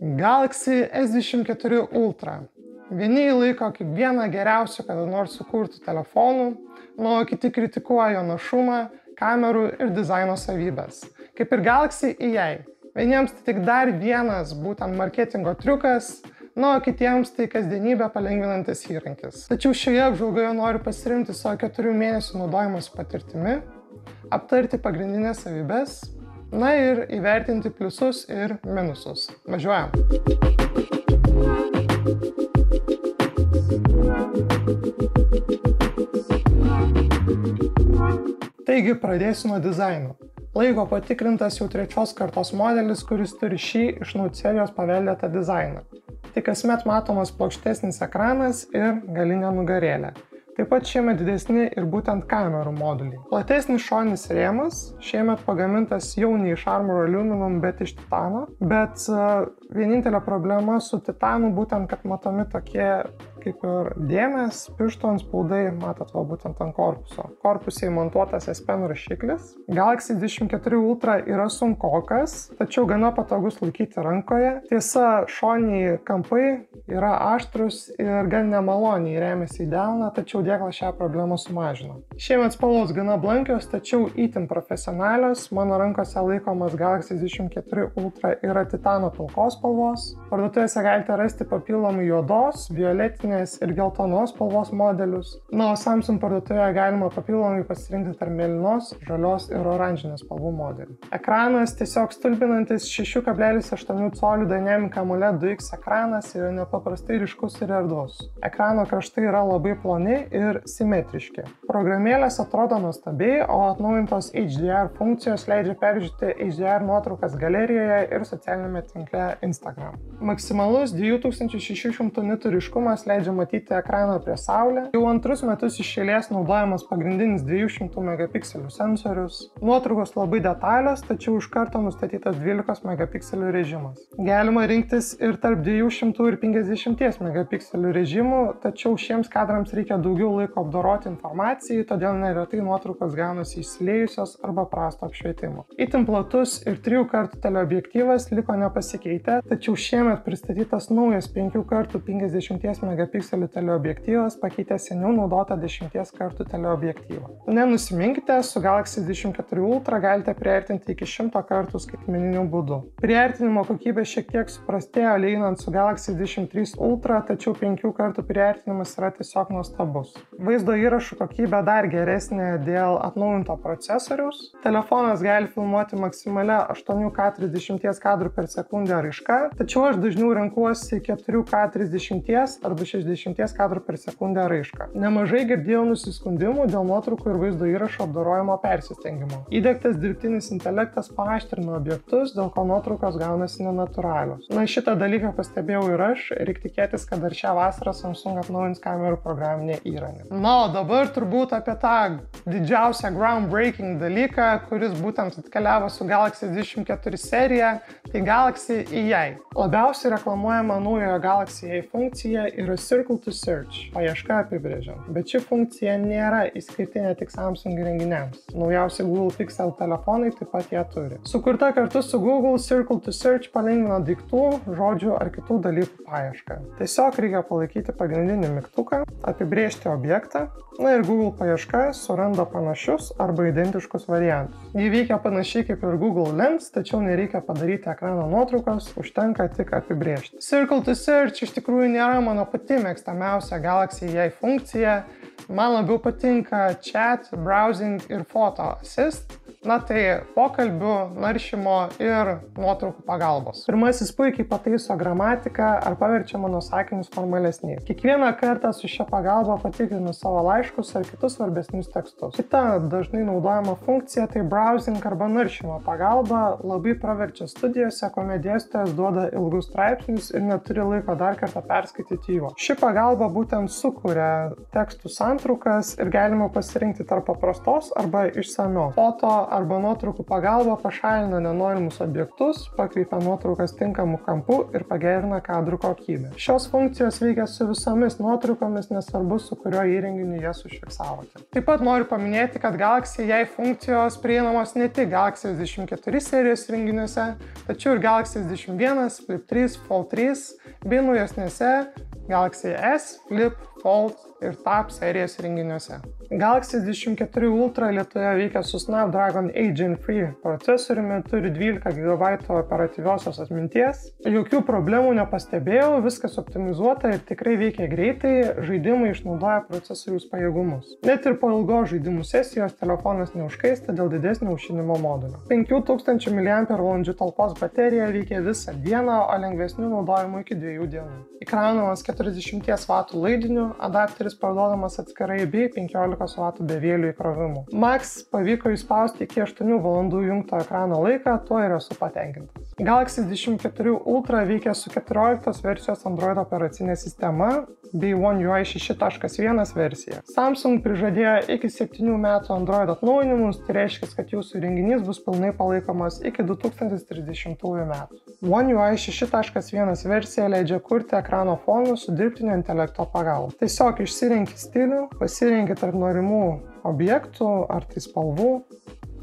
Galaxy S24 Ultra. Vieni jį laiko kaip vieną geriausių kada nors sukurtų telefonų, o kiti kritikuoja jo našumą, kamerų ir dizaino savybės. Kaip ir Galaxy EA. Vieniems tai tik dar vienas būtent marketingo triukas, o kitiems tai kasdienybę palengvinantis įrankis. Tačiau šioje apžvalgoje noriu pasirinkti savo 4 mėnesių naudojimas patirtimi, aptarti pagrindinės savybės, ir įvertinti pliusus ir minusus. Važiuojam. Taigi pradėsiu nuo dizaino. Laiko patikrintas jau 3 kartos modelis, kuris turi šį iš Note serijos paveldėtą dizainą. Tik kasmet matomas plokštesnis ekranas ir galinė nugarėlė. Taip pat šiemet didesni ir būtent kamerų moduliai. Platesnis šoninis rėmas, šiemet pagamintas jau ne iš Armor Aluminum, bet iš titano. Bet vienintelė problema su titanu būtent, kad matomi tokie kaip ir dėmės, pirštų antspaudai, matot, būtent ant korpuso. Korpusai montuotas S Pen rašiklis. Galaxy S24 Ultra yra sunkokas, tačiau gana patogus laikyti rankoje. Tiesa, šoniniai kampai yra aštrus ir gan nemaloniai remiasi į delną, tačiau dėklas šią problemą sumažino. Šiemet spalvos gana blankios, tačiau itin profesionalios. Mano rankose laikomas Galaxy S24 Ultra yra titano pilkos spalvos. Parduotuvėse galite rasti papildomai juodos, violetinės ir geltonos spalvos modelius. O Samsung parduotuvėje galima papildomai pasirinkti tarp mėlynos, žalios ir oranžinės spalvų modelių. Ekranas tiesiog stulbinantis 6,8 colių Dynamic AMOLED 2X ekranas yra nepaprastai ryškus ir erdvus. Ekrano kraštai yra labai ploni ir simetriški. Programėlės atrodo nuostabiai, o atnaujintos HDR funkcijos leidžia peržiūrėti HDR nuotraukas galerijoje ir socialinėme tinkle Instagram. Maksimalus 2600 nitų ryškumas leidžia matyti ekraną prie saulę. Jau antrus metus iš eilės naudojamas pagrindinis 200 megapikselių sensorius. Nuotraukos labai detalios, tačiau iš karto nustatytas 12 megapikselių režimas. Galima rinktis ir tarp 200 ir 50 megapikselių režimų, tačiau šiems kadrams reikia daugiau laiko apdoroti informacijai, todėl neretai nuotraukos gaunasi išsiliejusios arba prasto apšvietimo. Itin platus ir 3 kartų teleobjektyvas liko nepasikeitę, tačiau šiemet pristatytas naujas 5 kartų 50 megapikselių teleobjektyvas pakeitė seniau naudotą 10 kartų teleobjektyvą. Nenusiminkite, su Galaxy S24 Ultra galite priartinti iki 100 kartų skaitmeniniu būdu. Priartinimo kokybė šiek tiek suprastėjo lyginant su Galaxy S23 Ultra, tačiau 5 kartų priartinimas yra tiesiog nuostabus. Vaizdo įrašų kokybė dar geresnė dėl atnaujinto procesoriaus. Telefonas gali filmuoti maksimalia 8K 30 kadrų per sekundę raiška, tačiau aš dažniau renkuosi 4K 30 arba 60 kadrų per sekundę raišką. Nemažai girdėjau nusiskundimų dėl nuotraukų ir vaizdo įrašo apdorojimo persistengimo. Įdiegtas dirbtinis intelektas paaštrina objektus, dėl ko nuotraukos gaunasi nenatūralios. Šitą dalyką pastebėjau ir aš, reikia tikėtis, kad dar šią vasarą Samsung atnaujins kamerų programinę įrangą. O dabar turbūt apie tą didžiausią groundbreaking dalyką, kuris būtent atkeliavo su Galaxy S24 serija, tai Galaxy EA. Labiausiai reklamuojama naujojo Galaxy EA funkcija yra Circle to Search, paieška apibrėžiant. Bet ši funkcija nėra išskirtinė tik Samsung įrenginiams. Naujausi Google Pixel telefonai taip pat ją turi. Sukurta kartu su Google, Circle to Search palengvina daiktų, žodžių ar kitų dalykų paiešką. Tiesiog reikia palaikyti pagrindinį mygtuką, apibrėžti objektą, ir Google paieška suranda panašius arba identiškus variantus. Ji veikia panašiai kaip ir Google Lens, tačiau nereikia padaryti ekrano nuotraukos, užtenka tik apibrėžti. Circle to Search iš tikrųjų nėra mano pati mėgstamiausia Galaxy EA funkcija. Man labiau patinka Chat, Browsing ir Photo Assist. Tai pokalbių, naršymo ir nuotraukų pagalbos. Pirmasis puikiai pataiso gramatiką ar paverčia mano sakinius formalesniais. Kiekvieną kartą su šia pagalba patikrinu savo laiškus ar kitus svarbesnius tekstus. Kita dažnai naudojama funkcija tai browsing arba naršymo pagalba labai praverčia studijose, kuomet dėstytojas duoda ilgus straipsnius ir neturi laiko dar kartą perskaityti jų. Ši pagalba būtent sukuria tekstų santraukas ir galima pasirinkti tarp paprastos arba išsamios. Foto arba nuotraukų pagalba pašalina nenorimus objektus, pakreipia nuotraukas tinkamu kampu ir pagerina kadrų kokybę. Šios funkcijos veikia su visomis nuotraukomis, nesvarbu su kuriuo įrenginiu jas užfiksavote. Taip pat noriu paminėti, kad Galaxy jai funkcijos prieinamos ne tik Galaxy S24 serijos įrenginiuose, tačiau ir Galaxy S21, Flip 3, Fold 3 bei naujesnėse Galaxy S, Flip, Fold ir Tab serijos įrenginiuose. Galaxy S24 Ultra Lietuvoje veikia su Snapdragon 8 Gen 3 procesoriumi, turi 12 GB operatyviosios atminties. Jokių problemų nepastebėjau, viskas optimizuota ir tikrai veikia greitai, žaidimai išnaudoja procesoriaus pajėgumus. Net ir po ilgos žaidimų sesijos telefonas neužkaista dėl didesnio aušinimo modulio. 5000 mAh talpos baterija veikia visą dieną, o lengvesnių naudojimų iki 2 dienų. Įkraunamas 40 W laidiniu, adapteris parduodamas atskirai bei 15 W bevėlių įkrovimų. Max pavyko įspausti iki 8 valandų jungto ekrano laiką, tuo ir esu patenkintas. Galaxy S24 Ultra veikia su 14 versijos Android operacinė sistema bei One UI 6.1 versija. Samsung prižadėjo iki 7 metų Android atnaujinimus, tai reiškia, kad jūsų įrenginys bus pilnai palaikomas iki 2030 metų. One UI 6.1 versija leidžia kurti ekrano fonus su dirbtinio intelekto pagalba. Tiesiog išsirenki stilių, pasirenki tarp norimų objektų ar tai spalvų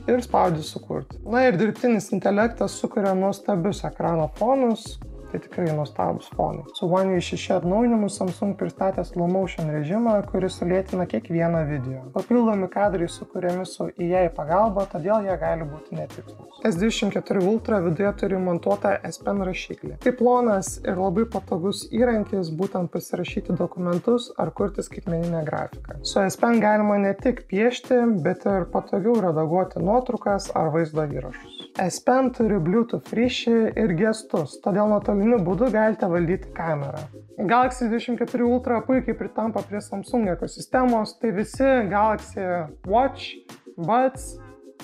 ir spaudi sukurti. Na ir dirbtinis intelektas sukuria nuostabius ekrano fonus, tai tikrai nuostabus fonai. Su One UI 6 atnaujinimu Samsung pristatė slow motion režimą, kuris sulėtina kiekvieną video. Papildomi kadrai sukuriami su AI pagalba, todėl jie gali būti netikslūs. S24 Ultra viduje turi montuotą S Pen rašiklį. Tai plonas ir labai patogus įrankis būtent pasirašyti dokumentus ar kurti skaitmeninę grafiką. Su S Pen galima ne tik piešti, bet ir patogiau redaguoti nuotraukas ar vaizdo įrašus. S Pen turi Bluetooth ryšį ir gestus, todėl nuotoliniu būdu galite valdyti kamerą. Galaxy S24 Ultra puikiai pritampa prie Samsung ekosistemos, tai visi Galaxy Watch, Buds,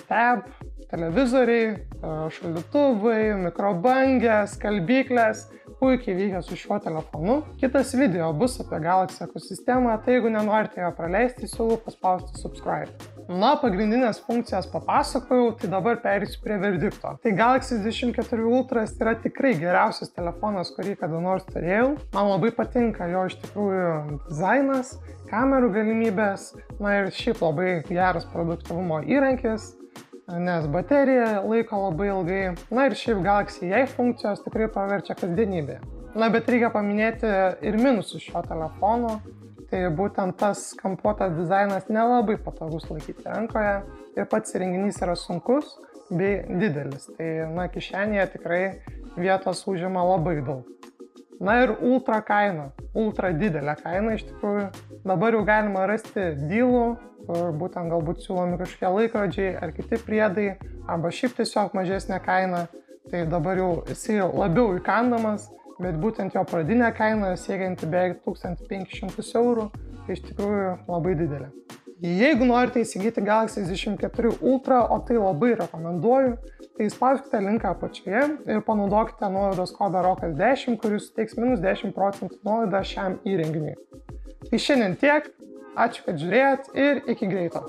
Tab, televizoriai, šaldytuvai, mikrobangės, skalbyklės puikiai veikia su šiuo telefonu. Kitas video bus apie Galaxy ekosistemą, tai jeigu nenorite jo praleisti, siūlau paspausti subscribe. Na, pagrindinės funkcijas papasakojau, tai dabar perėsiu prie verdikto. Tai Galaxy S24 Ultra yra tikrai geriausias telefonas, kurį kada nors turėjau. Man labai patinka jo iš tikrųjų dizainas, kamerų galimybės, na ir šiaip labai geras produktyvumo įrankis, nes baterija laiko labai ilgai. Na ir šiaip Galaxy jai funkcijos tikrai paverčia kasdienybėje. Na, bet reikia paminėti ir minusus šio telefono. Tai būtent tas kampuotas dizainas nelabai patogus laikyti rankoje ir pats įrenginys yra sunkus bei didelis. Tai, na, kišenėje tikrai vietos užima labai daug. Na ir ultra kaina, ultra didelė kaina iš tikrųjų. Dabar jau galima rasti dylų, kur būtent galbūt siūlomi kažkokie laikrodžiai ar kiti priedai, arba šiaip tiesiog mažesnė kaina. Tai dabar jau jisai labiau įkandamas, bet būtent jo pradinė kaina siekianti beveik 1500 €, tai iš tikrųjų labai didelė. Jeigu norite įsigyti Galaxy S24 Ultra, o tai labai rekomenduoju, tai spauskite linką apačioje ir panaudokite nuolaidos kodą ROCKAS10, kuris suteiks -10% nuolaidą šiam įrenginiui. Tai šiandien tiek, ačiū, kad žiūrėjot ir iki greito.